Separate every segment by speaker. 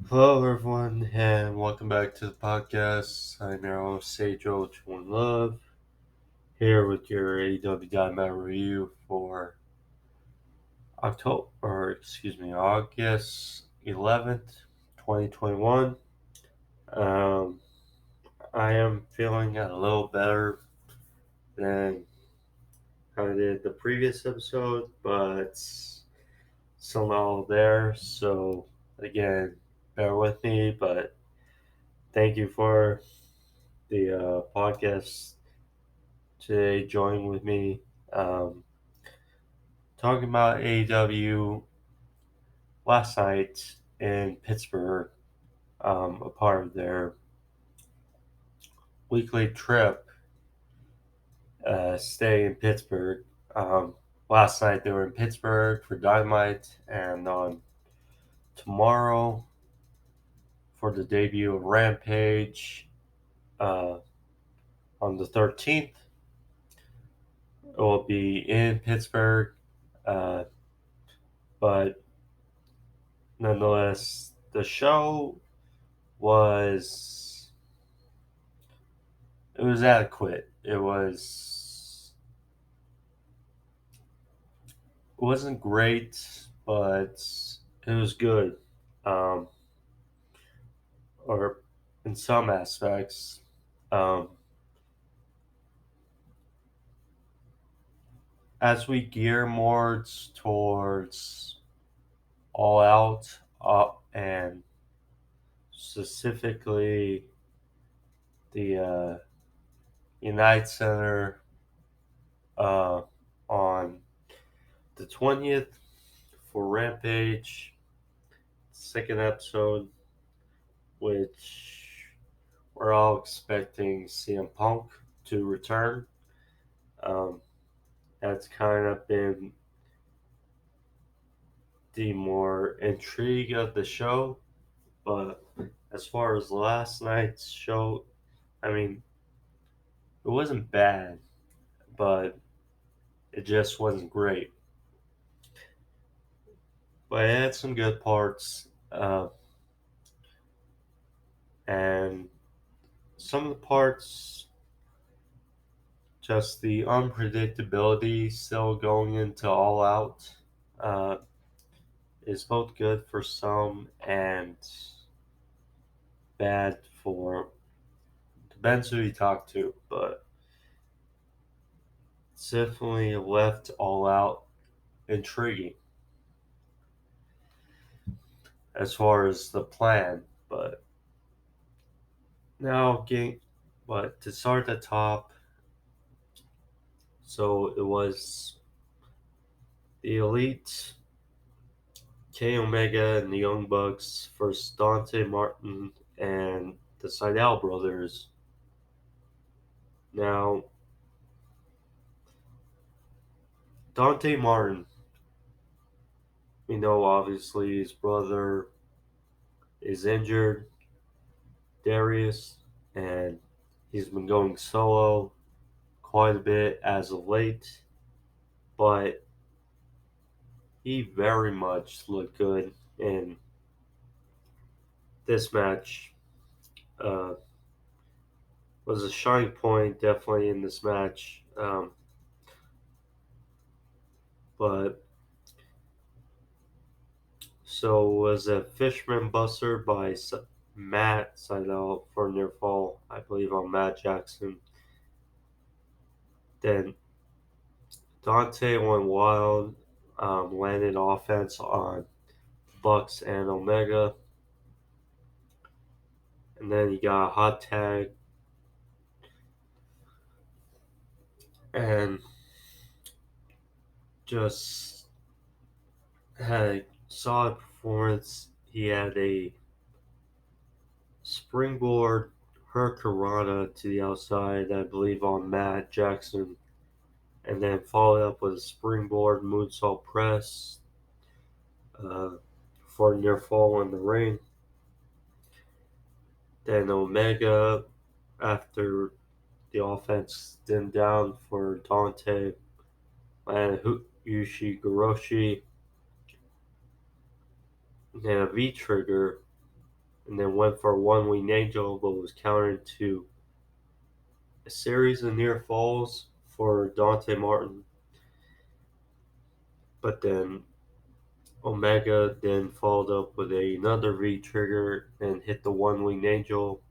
Speaker 1: Hello, everyone, and welcome back to the podcast. I'm your host, Sage One Love, here with your AEW Dynamite review for August 11th, 2021. Um, I am feeling a little better than I did the previous episode, but still not all there. So, again, bear with me, but thank you for the podcast today. Joining with me, um, talking about AEW last night in Pittsburgh, a part of their weekly trip, stay in Pittsburgh. Um, Last night they were in Pittsburgh for Dynamite, and on tomorrow for the debut of Rampage uh, on the 13th. It will be in Pittsburgh, uh, but nonetheless, the show was it was adequate. It wasn't great, but it was good. Um, or in some aspects. Um, as we gear more towards All Out, and specifically the United Center uh, on the 20th for Rampage, second episode, which we're all expecting CM Punk to return. Um, that's kind of been the more intrigue of the show. But as far as last night's show, I mean, it wasn't bad, but it just wasn't great. But it had some good parts, and some of the parts, just the unpredictability still going into All Out, uh, is both good for some and bad for depends who you talk to, but it's definitely left All Out intriguing as far as the plan. But now, but to start at the top, so it was the Elite, K Omega, and the Young Bucks versus Dante Martin and the Sydal brothers. Now, Dante Martin, we know obviously his brother is injured, Darius, and he's been going solo quite a bit as of late, but he very much looked good in this match. Uh, was a shining point definitely in this match, but so was a Fishman Buster by Matt Sydal for near fall, I believe, on Matt Jackson. Then Dante went wild, landed offense on Bucks and Omega, and then he got a hot tag and just had a solid performance. He had a springboard Hurricanrana to the outside, I believe, on Matt Jackson, and then followed up with a springboard moonsault press uh, for near fall in the ring. Then Omega, after the offense then down for Dante, and Yushi Goroshi, then a V trigger and then went for a one-winged angel, but was countered to a series of near falls for Dante Martin. But then Omega then followed up with another V trigger and hit the one-winged angel,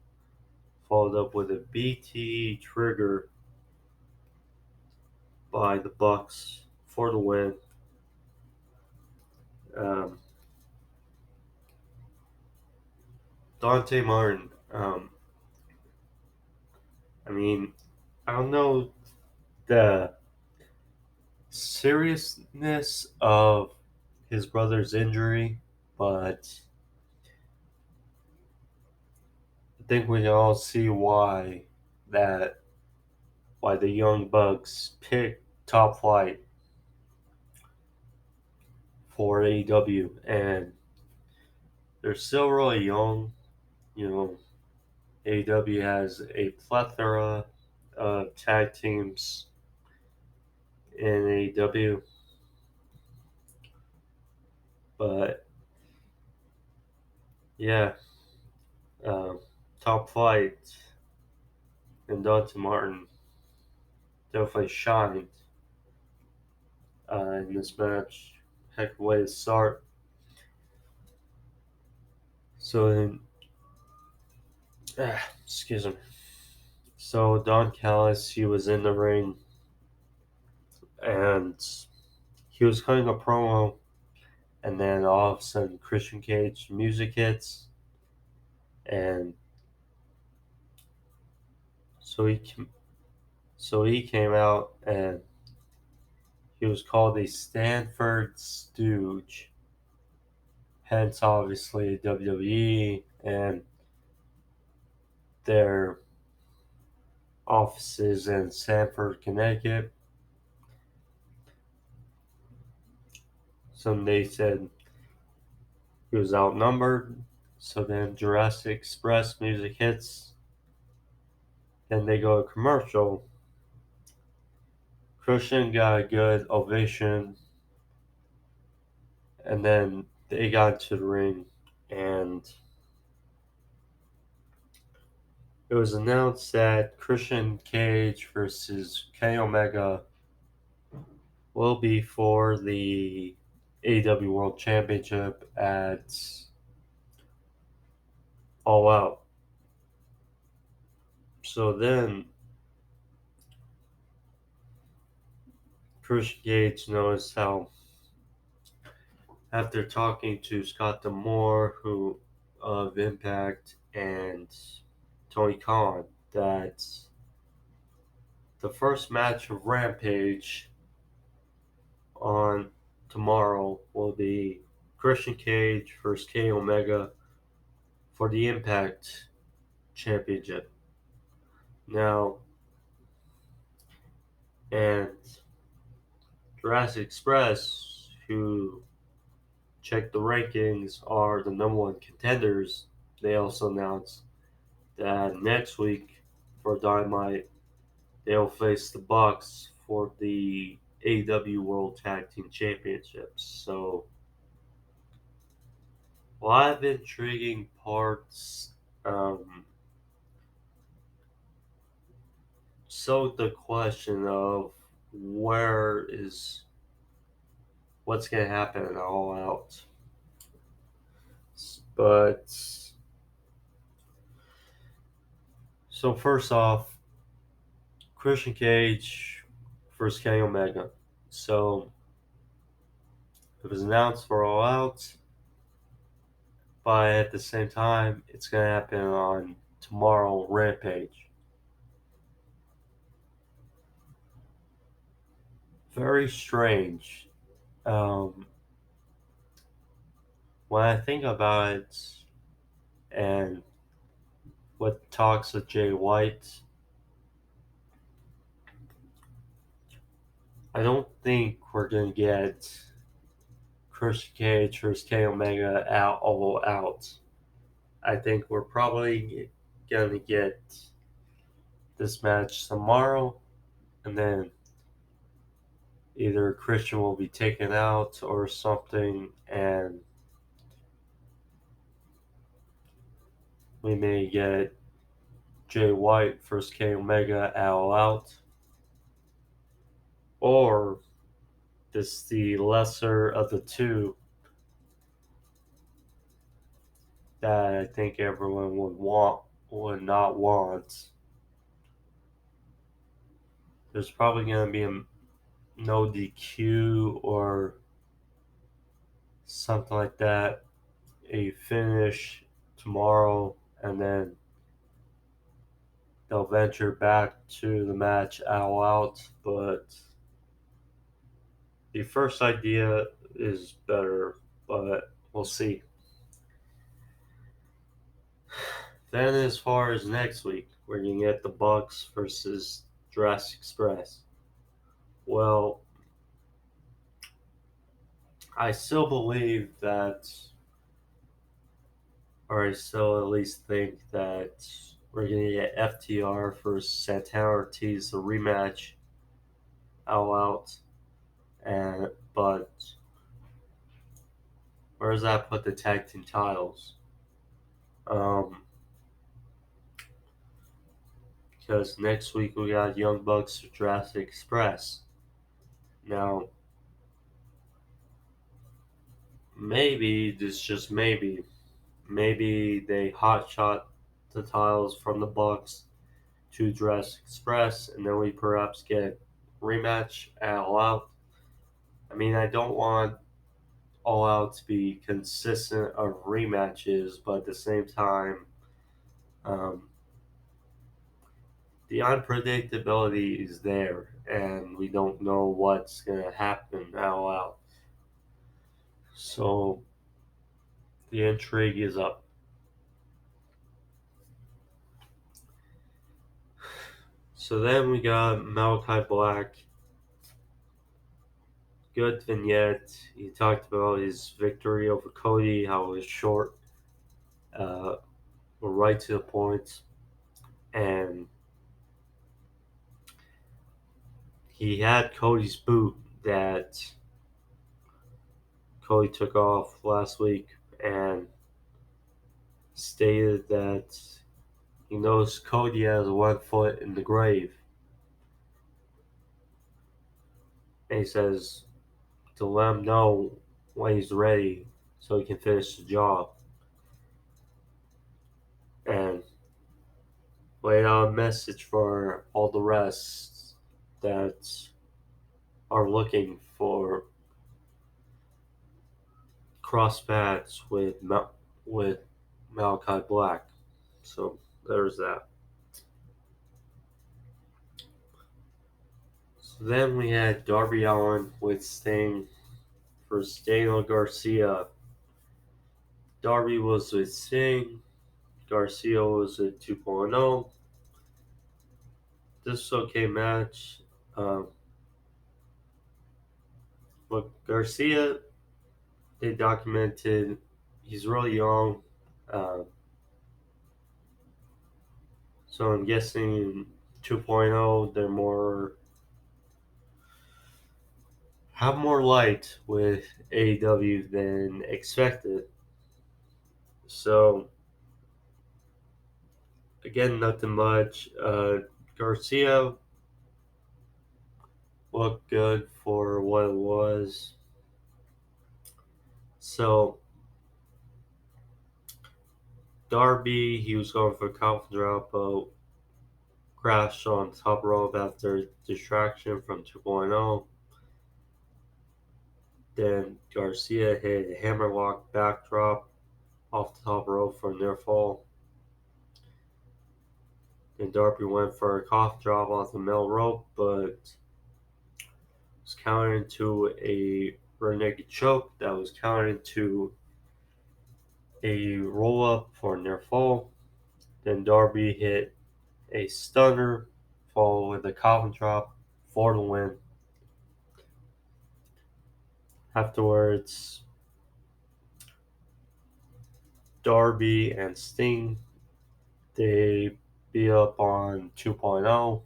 Speaker 1: followed up with a BT trigger by the Bucks for the win. Um, Dante Martin, I mean, I don't know the seriousness of his brother's injury, but I think we can all see why the Young Bucks picked Top Flight for AEW, and they're still really young. You know, AEW has a plethora of tag teams in AEW, but yeah, um, Top Flight and Dante Martin definitely shined in this match. Heck of a way to start. So then, excuse me. So Don Callis, he was in the ring and he was cutting a promo, and then all of a sudden Christian Cage music hits, and so he came out and he was called a Stanford Stooge, hence obviously WWE and their offices in Sanford, Connecticut. Some they said he was outnumbered, so then Jurassic Express music hits, then they go to commercial. Christian got a good ovation, and then they got to the ring, and it was announced that Christian Cage versus Kenny Omega will be for the AEW World Championship at All Out. So then Christian Cage noticed how, after talking to Scott D'Amore, who of Impact, and Tony Khan, that the first match of Rampage on tomorrow will be Christian Cage versus Kenny Omega for the Impact Championship. Now, and Jurassic Express, who check the rankings, are the number one contenders. They also announced that next week for Dynamite, they'll face the Bucks for the AEW World Tag Team Championships. So, a lot of intriguing parts. So the question of what's going to happen at All Out. But so first off, Christian Cage versus Kenny Omega. So it was announced for All Out, but at the same time, it's going to happen on tomorrow, Rampage. Very strange. Um, when I think about it and what talks of Jay White, I don't think we're going to get Christian Cage versus Kenny Omega out All Out. I think we're probably going to get this match tomorrow, and then either Christian will be taken out or something, and We may get Jay White versus Kenny Omega at All Out, or this the lesser of the two that I think everyone would not want. There's probably going to be a no DQ or something like that, a finish tomorrow, and then they'll venture back to the match All Out. But the first idea is better, but we'll see. Then, as far as next week, we're going to get the Bucks versus Jurassic Express. Well, I still believe that, or I still at least think that we're going to get FTR versus Santana Ortiz, the rematch, All Out. But where does that put the tag team titles? Because next week we got Young Bucks or Jurassic Express. Now, maybe, just maybe they hotshot the titles from the Bucks to Jurassic Express, and then we perhaps get rematch at All Out. I mean, I don't want All Out to be consistent of rematches, but at the same time, um, the unpredictability is there, and we don't know what's going to happen All Out. So the intrigue is up. So then we got Malachi Black. Good vignette. He talked about his victory over Cody, how it was short, right to the point, and he had Cody's boot that Cody took off last week and stated that he knows Cody has one foot in the grave. And he says to let him know when he's ready so he can finish the job. And laid out a message for all the rest that are looking for cross paths with Malachi Black. So there's that. So then we had Darby Allin with Sting versus Daniel Garcia. Darby was with Sting. Garcia was at 2.0. This was okay match. But Garcia, they documented he's really young. So I'm guessing 2.0, they're have more light with AEW than expected. So again, nothing much. Garcia looked good for what it was. So Darby, he was going for a confidence drop, but crashed on top rope after distraction from 2.0. Then Garcia hit a hammerlock backdrop off the top rope for a near fall. Then Darby went for a cough drop off the middle rope, but was countered into a rear naked choke that was countered into a roll up for a near fall. Then Darby hit a stunner, followed with a coffin drop for the win. Afterwards, Darby and Sting, they beat up on 2.0.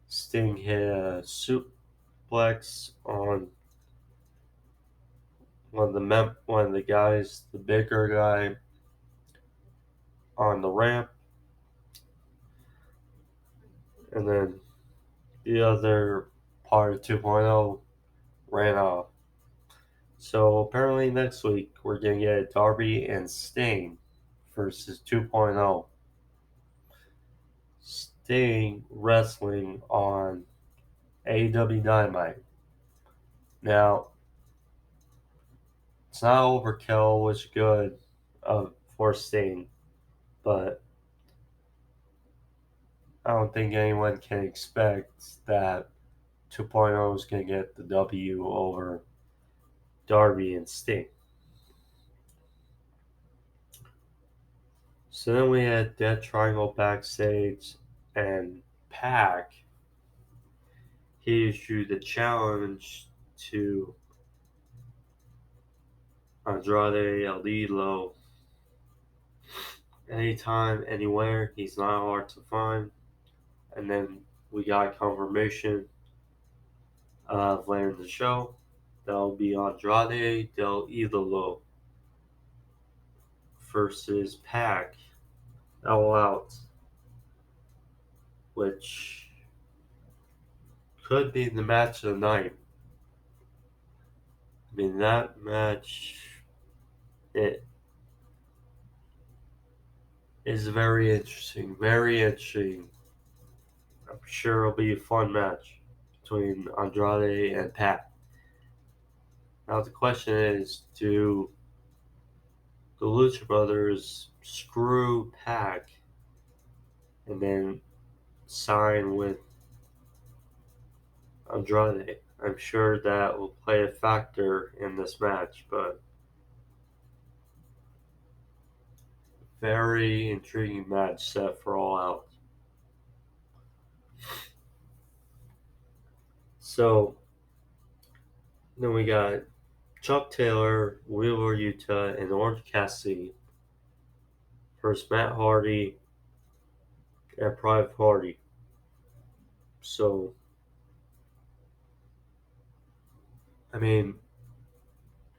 Speaker 1: Sting hit a suplex on one of the guys, the bigger guy, on the ramp, and then the other part of 2.0 ran off. So apparently next week we're going to get Darby and Sting versus 2.0. Sting wrestling on AEW Dynamite. Now, it's not overkill, which is good for Sting, but I don't think anyone can expect that 2.0 is going to get the W over Darby and Sting. So then we had Death Triangle backstage, and Pac, he issued a challenge to Andrade El Idolo. Anytime, anywhere, he's not hard to find. And then we got confirmation later in the show. That'll be Andrade Del Idolo versus Pac All Out, which could be the match of the night. I mean, that match, it is very interesting. Very interesting. I'm sure it'll be a fun match between Andrade and Pac. Now the question is, do the Lucha Brothers screw Pac and then sign with Andrade? I'm sure that will play a factor in this match, but very intriguing match set for All Out. So then we got Chuck Taylor, Wheeler Yuta, and Orange Cassidy versus Matt Hardy and Private Party. So, I mean,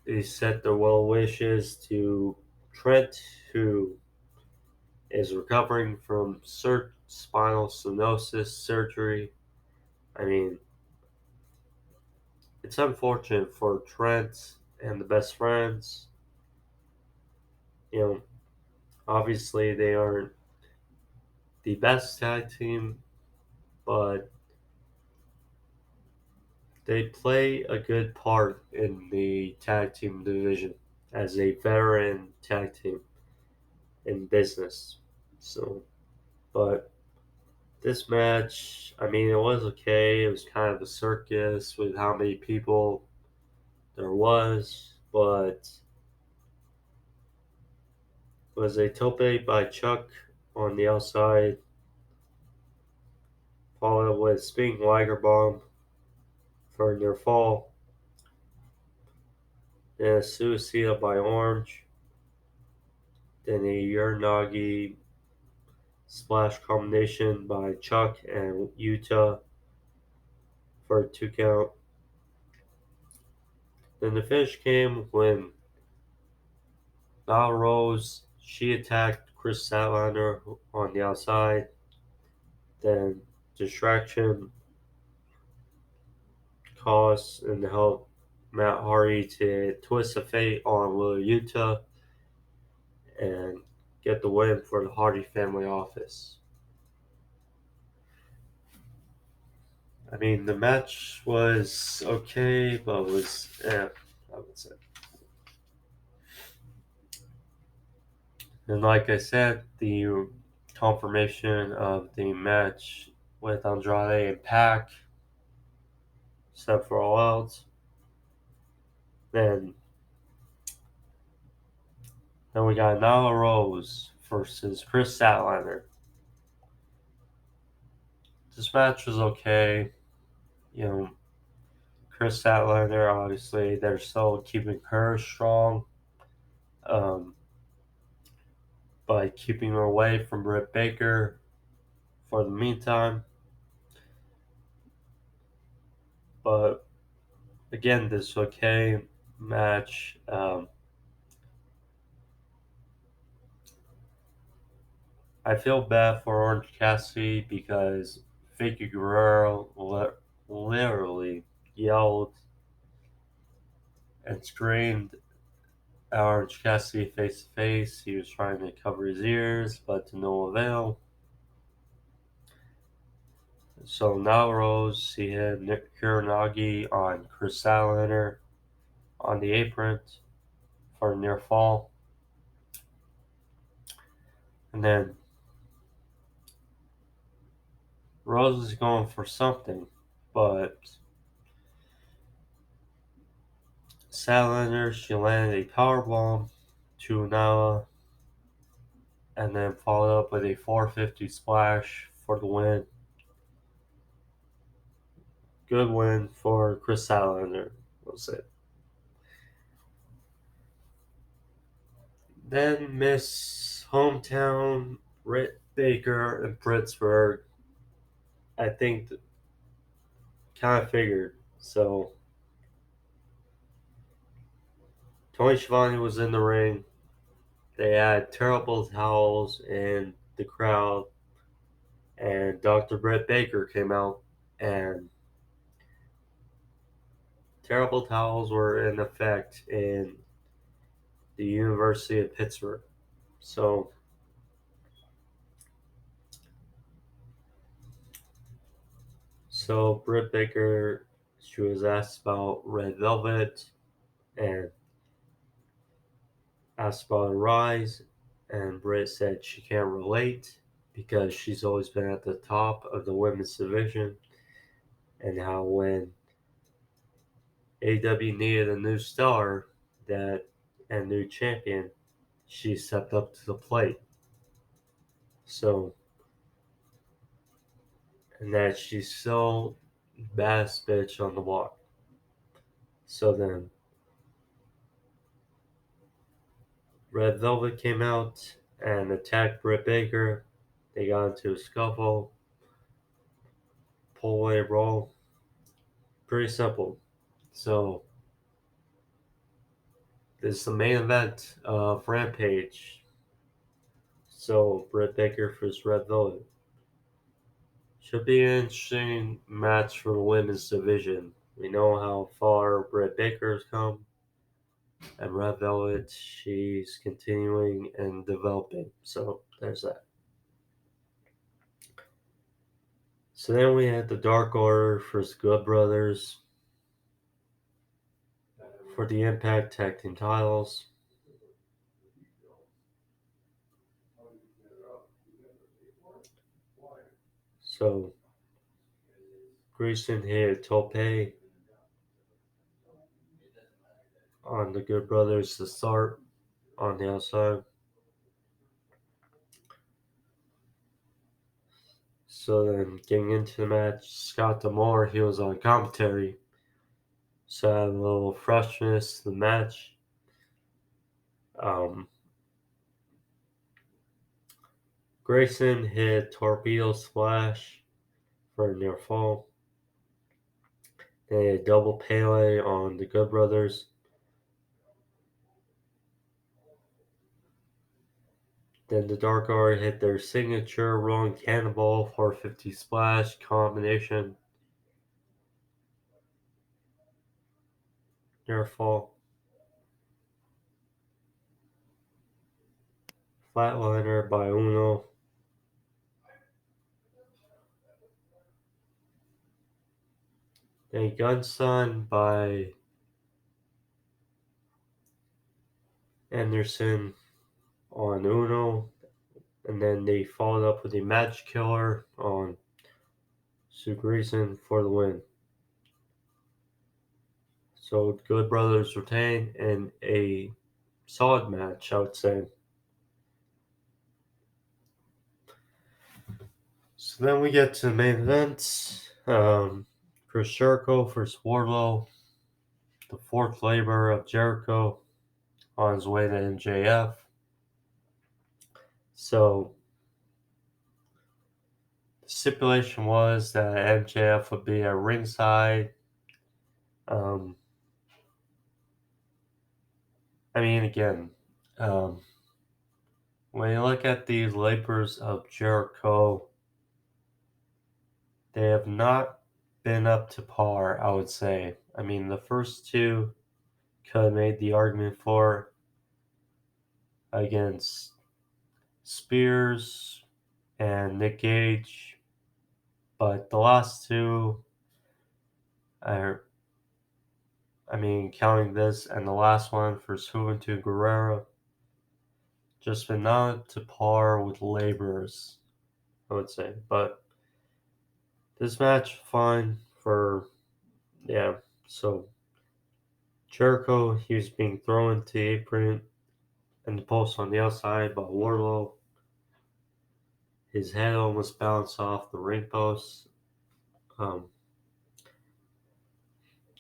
Speaker 1: they set their well wishes to Trent, who is recovering from spinal stenosis surgery. I mean, it's unfortunate for Trent and the best friends. You know, obviously they aren't the best tag team, but they play a good part in the tag team division as a veteran tag team in business. So, but this match, I mean, it was okay. It was kind of a circus with how many people there was, but it was a tope by Chuck on the outside, followed with spinning Liger Bomb for near fall, then a Suicida by Orange, then a Uranagi splash combination by Chuck and Yuta for a 2 count. Then the finish came when Nyla Rose, she attacked Kris Statlander on the outside. Then distraction caused and helped Matt Hardy to twist the fate on Wheeler Yuta and get the win for the Hardy family office. I mean, the match was okay, but was, I would say. And like I said, the confirmation of the match with Andrade and Pac, set for All Out. Then we got Nyla Rose versus Kris Statlander. This match was okay. You know, Kris Statlander, obviously, they're still keeping her strong by keeping her away from Britt Baker for the meantime. But again, this okay match. I feel bad for Orange Cassidy because Vicky Guerrero literally yelled and screamed at Orange Cassidy face to face. He was trying to cover his ears, but to no avail. So now Rose, he hit Nick Kuranagi on Kris Statlander on the apron for a near fall. And then Rose is going for something, but Statlander, she landed a powerbomb to Nyla and then followed up with a 450 splash for the win. Good win for Kris Statlander, we'll say. Then Miss Hometown, Britt Baker in Pittsburgh, I think kind of figured. So Tony Schiavone was in the ring. They had terrible towels in the crowd, and Dr. Britt Baker came out, and terrible towels were in effect in the University of Pittsburgh. So Britt Baker, she was asked about Red Velvet and asked about Rise, and Britt said she can't relate because she's always been at the top of the women's division, and how when AEW needed a new star that and new champion, she stepped up to the plate. So, and that she's so baddest bitch on the block. So then Red Velvet came out and attacked Britt Baker. They got into a scuffle, pull away brawl. Pretty simple. So this is the main event of Rampage. So Britt Baker versus Red Velvet. Should be an interesting match for the women's division. We know how far Britt Baker's come. And Red Velvet, she's continuing and developing. So there's that. So then we had the Dark Order versus Good Brothers for the Impact Tag Team titles. So Grayson hit Tope on the Good Brothers to start on the outside. So then getting into the match, Scott D'Amore, he was on commentary. So I had a little freshness to the match. Grayson hit Torpedo Splash for a near fall. A double Pele on the Good Brothers. Then the Dark Order hit their signature rolling cannonball 450 splash combination. Near fall. Flatliner by Uno. Then Gunstun by Anderson on Uno. And then they followed up with a match killer on Sue Grayson for the win. So Good Brothers retain in a solid match, I would say. So then we get to the main event. Chris Jericho versus Wardlow, the fourth labor of Jericho on his way to MJF. So the stipulation was that MJF would be at ringside. Again, when you look at these labors of Jericho, they have not been up to par, I would say. I mean, the first two could have made the argument for against Spears and Nick Gage, but the last two, are, I mean, counting this and the last one for Juventud Guerrera, just been not up to par with Laborers, I would say. But this match, fine for, yeah, so Jericho, he was being thrown to the apron and the post on the outside by Wardlow. His head almost bounced off the ring post.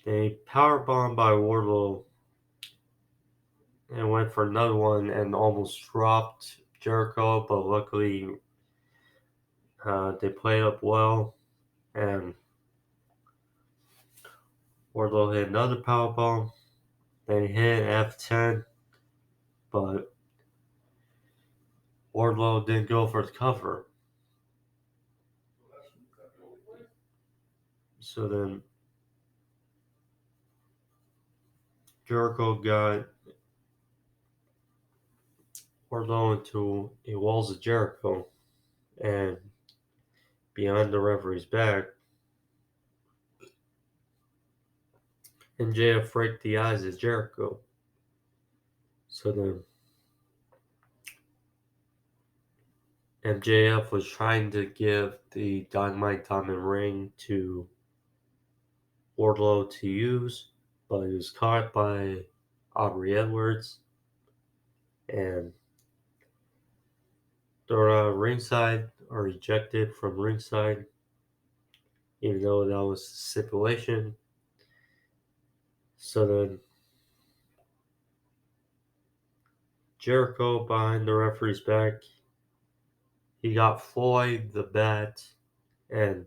Speaker 1: A power bomb by Wardlow and went for another one and almost dropped Jericho, but luckily they played up well and Wardlow hit another power bomb. Then he hit F10, but Wardlow didn't go for the cover. So then Jericho got Wardlow into a walls of Jericho and behind the referee's back. MJF raked the eyes of Jericho. So then MJF was trying to give the Dynamite Diamond ring to Wardlow to use, but he was caught by Aubrey Edwards and thrown out of ringside or ejected from ringside, even though that was the stipulation. So then Jericho behind the referee's back, he got Floyd the bat and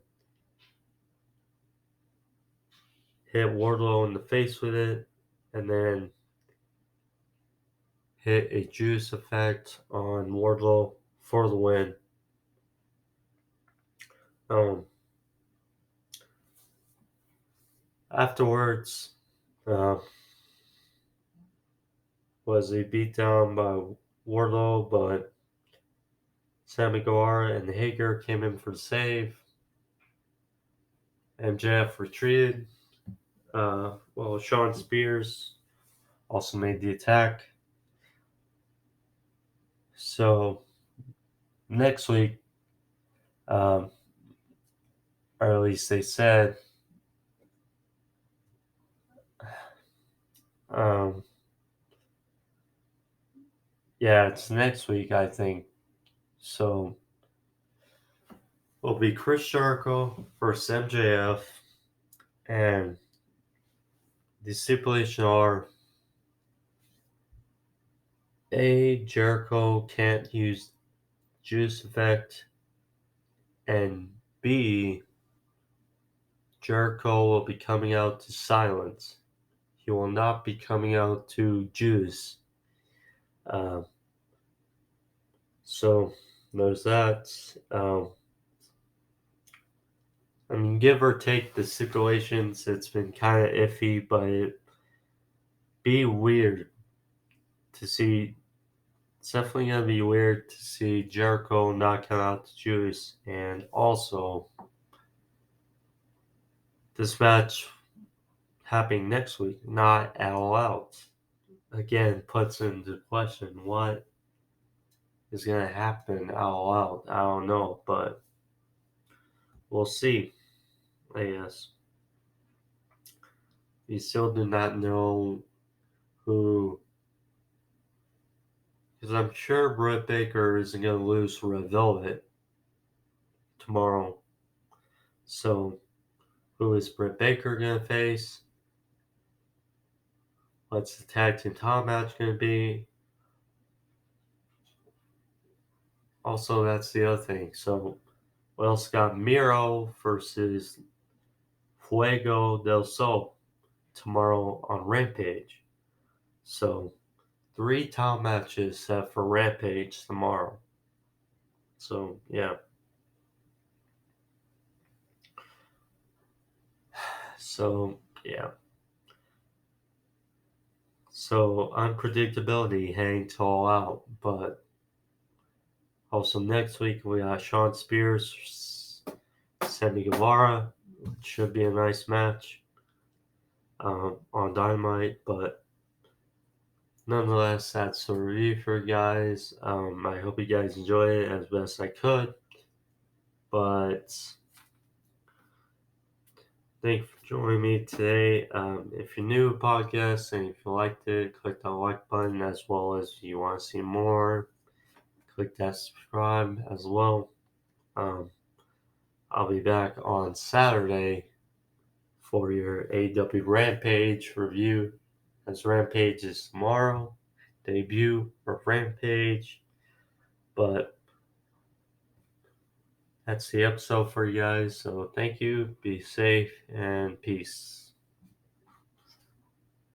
Speaker 1: hit Wardlow in the face with it, and then hit a juice effect on Wardlow for the win. Afterwards, was a beatdown by Wardlow, but Sammy Guevara and Hager came in for the save. MJF retreated. Sean Spears also made the attack. So next week, or at least they said, yeah, it's next week, I think. So it'll be Chris Jericho versus MJF, and the stipulation are A, Jericho can't use juice effect, and B, Jericho will be coming out to silence. He will not be coming out to juice. So there's that. I mean, give or take the stipulations, it's been kind of iffy, but it'd be weird to see. It's definitely going to be weird to see Jericho not come out to juice. And also, this match happening next week, not All Out, again puts into question what is going to happen All Out. I don't know, but we'll see, I guess. We still do not know who, because I'm sure Britt Baker isn't going to lose Red Velvet tomorrow. So, who is Britt Baker going to face? What's the tag team title match going to be? Also, that's the other thing. So, we also got Miro versus Fuego del Sol tomorrow on Rampage. So, 3 title matches set for Rampage tomorrow. So, yeah. So, yeah. So, unpredictability heading to All Out, but also next week we got Shawn Spears, Sammy Guevara, which should be a nice match on Dynamite, but nonetheless, that's a review for you guys. I hope you guys enjoy it as best I could, but thank you for joining me today. If you're new to the podcast and if you liked it, click the like button, as well as if you want to see more, click that subscribe as well. I'll be back on Saturday for your AEW Rampage review, as Rampage is tomorrow, debut for Rampage. But that's the episode for you guys. So thank you, be safe, and peace.